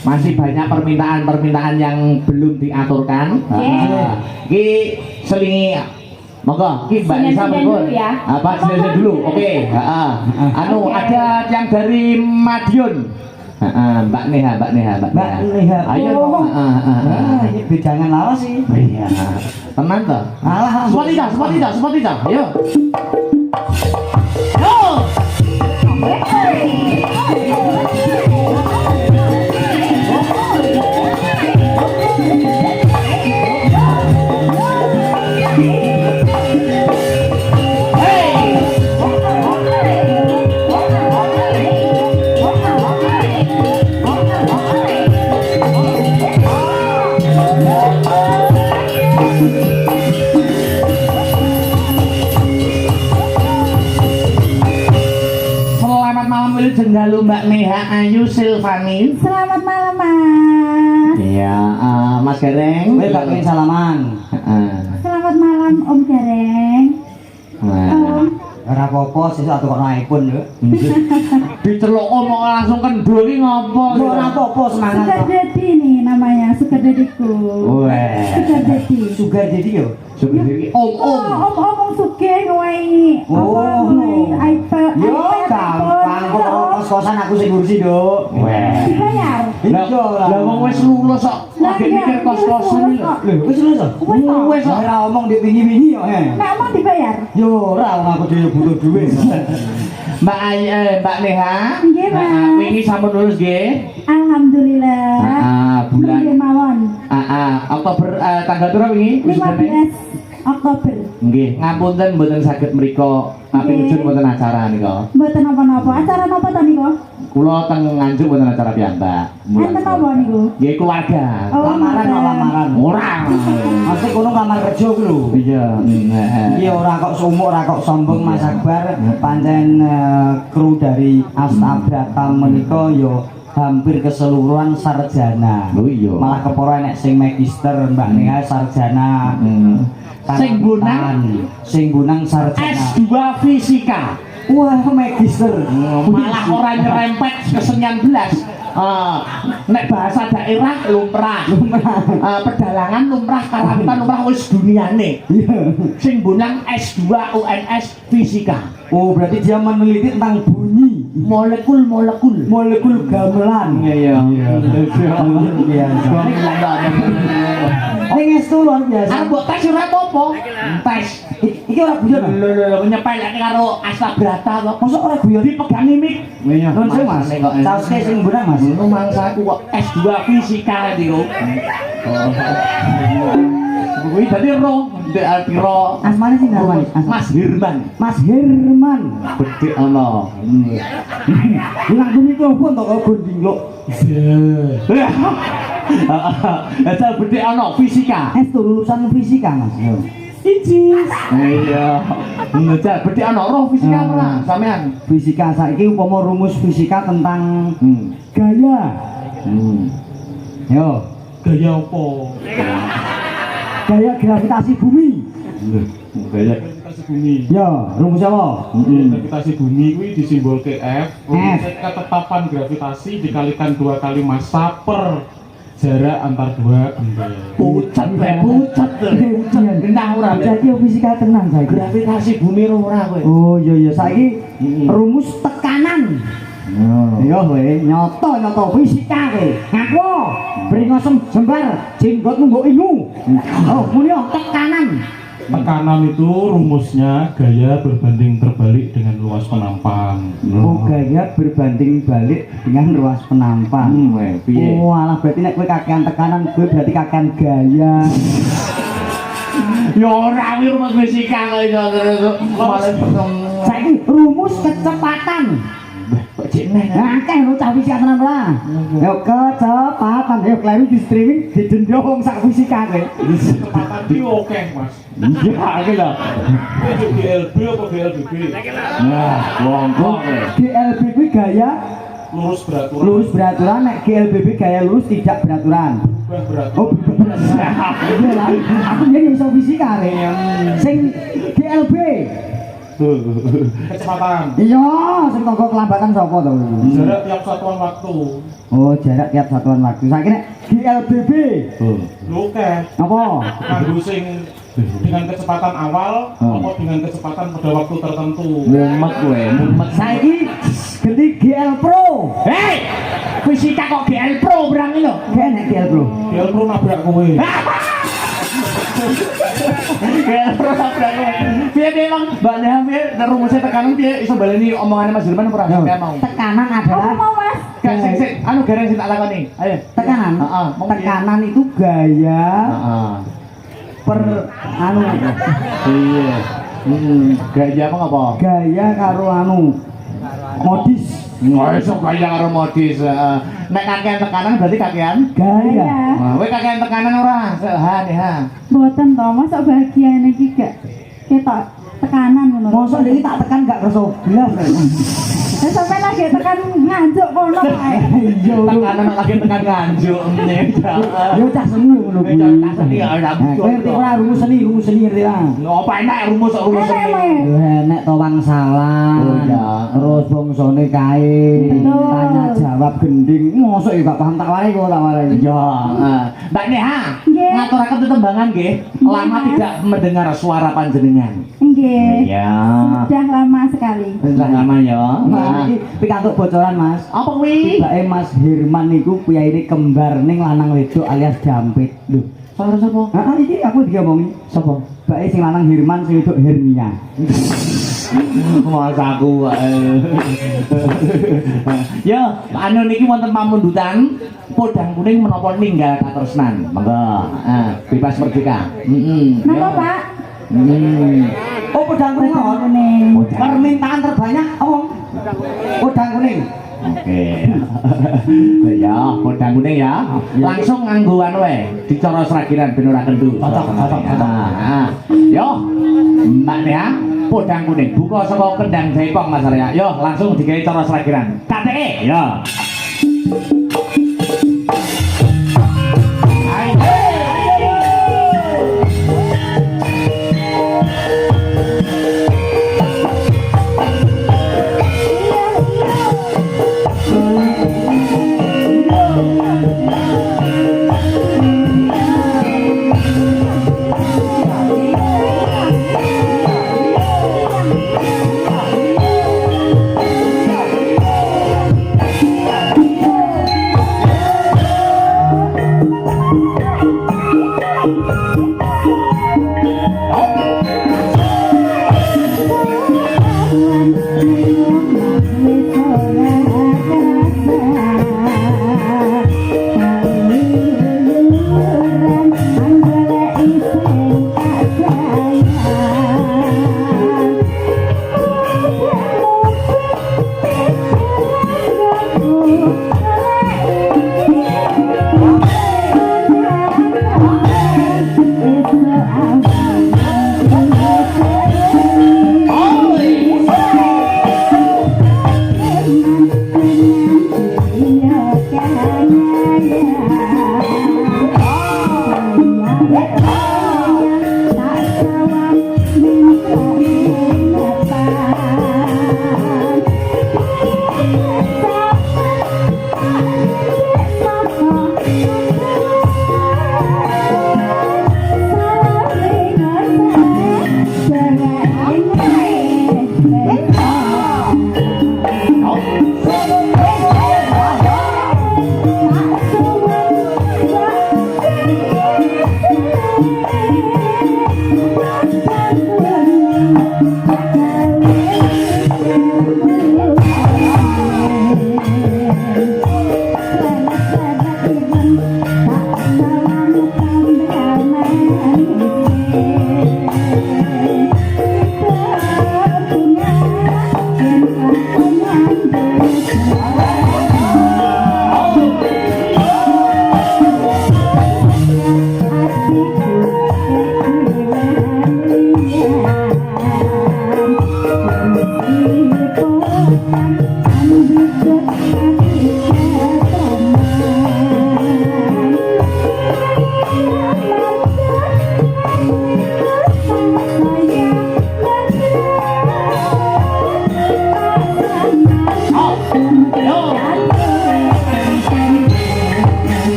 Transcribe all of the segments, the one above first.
Masih banyak permintaan-permintaan yang belum diaturkan. Ki selingi monggo ki Mbak Nisa berikut ya. Apa silakan dulu. Oke, anu ada yang dari Madiun. Mbak Neha. Ayo. Ini bidangan lawas sih. Iya. Tenang toh. Alah, seperti dah. Ayo. Jenggalu Mbak Neha Ayu Silvani. Selamat malam Mas. Iya, Mas Gareng. Mbak pengen salaman. Selamat malam Om Gareng. Ora apa-apa sesuk atuh kok iPhone yo. Diceluk omong langsung kendul iki ngopo? Ora apa-apa semangat. Sugar Daddy nih namanya, Sugar Daddyku. Weh. Sugar Daddy. Sugar jadi yo. Sugar Daddy. Om sugih ngowahi. iPad. Yo gampang kok kos-kosan aku sing ngurusi, Duk. Weh. Dibayar. Iya Lah wong wis lulus kok lagi mikir kos-kosan lho. Lho, wis lulus kok. Wis kok. Ora omong di wingi-wingi yo. Nek omong dibayar. Yo ora wong aku dhewe butuh duit. Mbak Neha. Nggih, Mas. Wingi sampun lulus nggih? Alhamdulillah. Bulan Nggih mawon. Oktober tanggal piro wingi? 15 Oktober. Nggih, ngapunten mboten saged mriko kapingujun mboten acara nika. Mboten napa-napa. Acara napa to niku? Kula teng Nganjuk mboten acara piyambak. Enten napa niku? Nggih keluarga. Lamaran. Ora. Masih kono kamar kerja ku lho. Iya, Iya ora kok sumuk, ora kok sombong Mas Akbar. Pancen kru dari Astabrata menika yo hampir keseluruhan sarjana. Lho iya. Malah keporo enek sing magister, Mbak Neha sarjana. Sing bunang sarjana S2 fisika. Wah, magister. Malah ora nyerempet ke 19. Nek bahasa daerah lumrah. Pedalangan lumrah, karawitan lumrah wis duniane. Sing bunang S2 UNS fisika. Oh, berarti dia meneliti tentang bunyi Molekul gamelan. Iya. Ning estu luar biasa. Mbok tes ora apa-apa. Tes. Iki ora guyon. Lho nyepelek karo Astabrata kok. Mosok ora guyon Dipegangi mik. Iya. Nun sing Mas. Sauske sing bunang Mas. Ngono mangsaku kok S2 fisika niku. Kuwi dadi ro, ndek piro? Asmane sing namanya Mas Hirman. Mas Herman. Bedhe ana. Lah mikrofon to kok gondinglok. Asal bedhe ana fisika. Estu lulusan fisika Mas. Icis. Iya. Ngejar bedhe ana roh fisika ora sampean. Fisika saiki umpama rumus fisika tentang gaya. Yo, Gaya apa? gaya gravitasi bumi. Gaya Gravitasi bumi. Ya, rumus apa? Gravitasi bumi kuwi disimbolke F. Ketetapan gravitasi dikalikan 2 kali massa per jarak antar dua benda. pucat. Genah ora. Jadi fisika tenang saiki. Gravitasi bumi ora kowe. Oh iya saiki rumus tekanan. Iya kowe nyoto fisika kowe. Ngaku bringosem jembar jenggotmu mbok ingu. Oh muni tekanan. Tekanan itu rumusnya gaya berbanding terbalik dengan luas penampang. Oh gaya berbanding balik dengan luas penampang. Piye? Oh alah berarti nek kowe kakean tekanan kowe berarti kakean gaya. Ya ora kuwi rumus fisika kok iso terus. Saiki rumus kecepatan. Kok jeneng? Akeh lho cah fisika tenan ora. Yo kecepatan yo kleru di streaming didenda wong sak fisika kowe. Kecepatan iki oke, Mas. Iya, iki lho. Itu GLB apa GLBB? Nah, wong-wong. GLB kuwi gaya lurus beraturan, nek GLBB gaya lurus tidak beraturan. Oh, beraturan. Aku jadi iso fisika sing GLB kecepatan. Iya, sing tangga kelambatan sapa to? Jarak tiap satuan waktu. Oh, jarak tiap satuan waktu. Saiki nek GLBB. Lho oke. Apa? Kanggo sing dengan kecepatan awal apa dengan kecepatan pada waktu tertentu. Mumet kowe, mumet. Saiki ganti GL Pro. Hei, fisika kok GL Pro berang ini loh. Gak enak GL Pro. Dia perlu nabrak kowe. GL Pro nabrak kowe. Piye memang Mbak Neha piye rumusnya tekanan piye iso baleni omongannya Mas Jerman ora sampe mau. Tekanan Aku adalah mau mas. Gak sing anu gareng sing tak lakoni. Ayo. tekanan. Heeh, Tekanan itu gaya Heeh. per anu Iya. Gaya apa? gaya karo anu modis. Nggak iso gaya karo modis. Nek kakean tekanan berarti kakean. Gaya. Nah, kowe kakean tekanan ora? Ha nih ha. Boten toh, masuk bahagia ini juga. Kita tekanan ngono. Mosok iki tak tekan gak kerso blas. Sampai lagi tekan nganjuk kono kae. Iya. Tekanan lagi tekan nganjuk nyedal. Yo cah seni ngono kuwi. Cah seni ya, ora Nah, kowe ngerti ora rumus seni ngerti ora? Ngopo enak rumus Enak, Mas. Yo enek to wangsalan. Oh, iya. Terus bangsane kae. Betul. Tanya jawab gending. Mosok ya gak paham tak warai kok tak warai. Iya. Mbak Neha, Nggih. ngaturaken tetembangan nggih. Lama Mas. tidak mendengar suara panjenengan. Nggih. Iya. Sudah lama sekali. Sudah lama ya. Nah, iki pikantuk bocoran, Mas. Apa kuwi? Tibake Mas Herman niku piyaine kembar ning lanang wedok alias jampit. Lho, Suara sapa? heeh iki aku diomongi. Sapa? Bake sing lanang Herman sing wedok Hernia. Mas aku. Ya, anu niki wonten pamundutan podang kuning menapa ninggal katresnan. Monggo. Bebas merdeka. Heeh. Napa, Pak? Oh, podang kuning. Podang kuning. Permintaan terbanyak oh. Podang kuning. Oke. Ya, podang kuning ya. Langsung nganggo anu wae, dicara sragiran ben ora kendu. Cocok. Yo, Mbak Nea, podang kuning buka saka kendang Jaipong Mas Arya. Yo, langsung digawe cara sragiran. KTE, yo.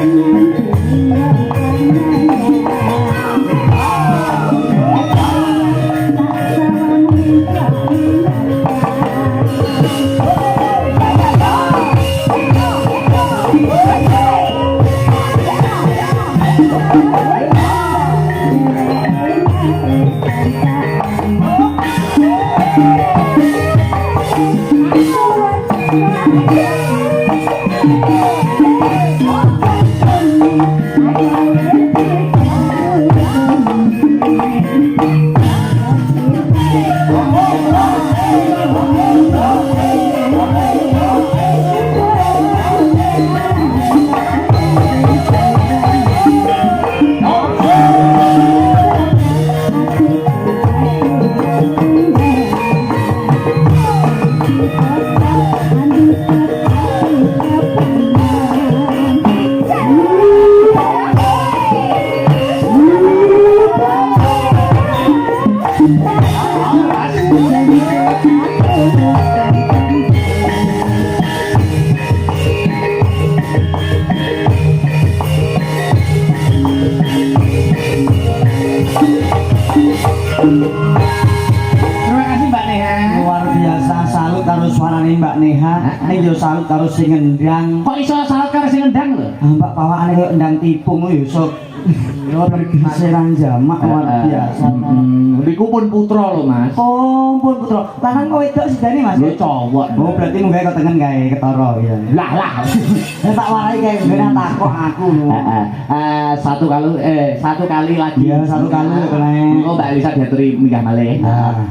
Terima kasih Mbak Neha. Luar biasa, salut karo suarane Mbak Neha. Nek yo salut karo sing ngendang. Kok iso salah karo sing ngendang lho? Ah, Mbak pawakane koyo endang tipung yo iso. Yo pergeseran jamak luar biasa. Niku pun putra lho, Mas. Oh, pun putra. Lanang kok wedok sidane Mas? Yo cowok. Oh, berarti mungkin ketengen gawe ketara ya. Lah. Ya tak warai kae ngene takok aku lho. Satu kali lagi. Iya, satu kali kene. Engko Mbak Elisa diaturi minggah malih. Ah.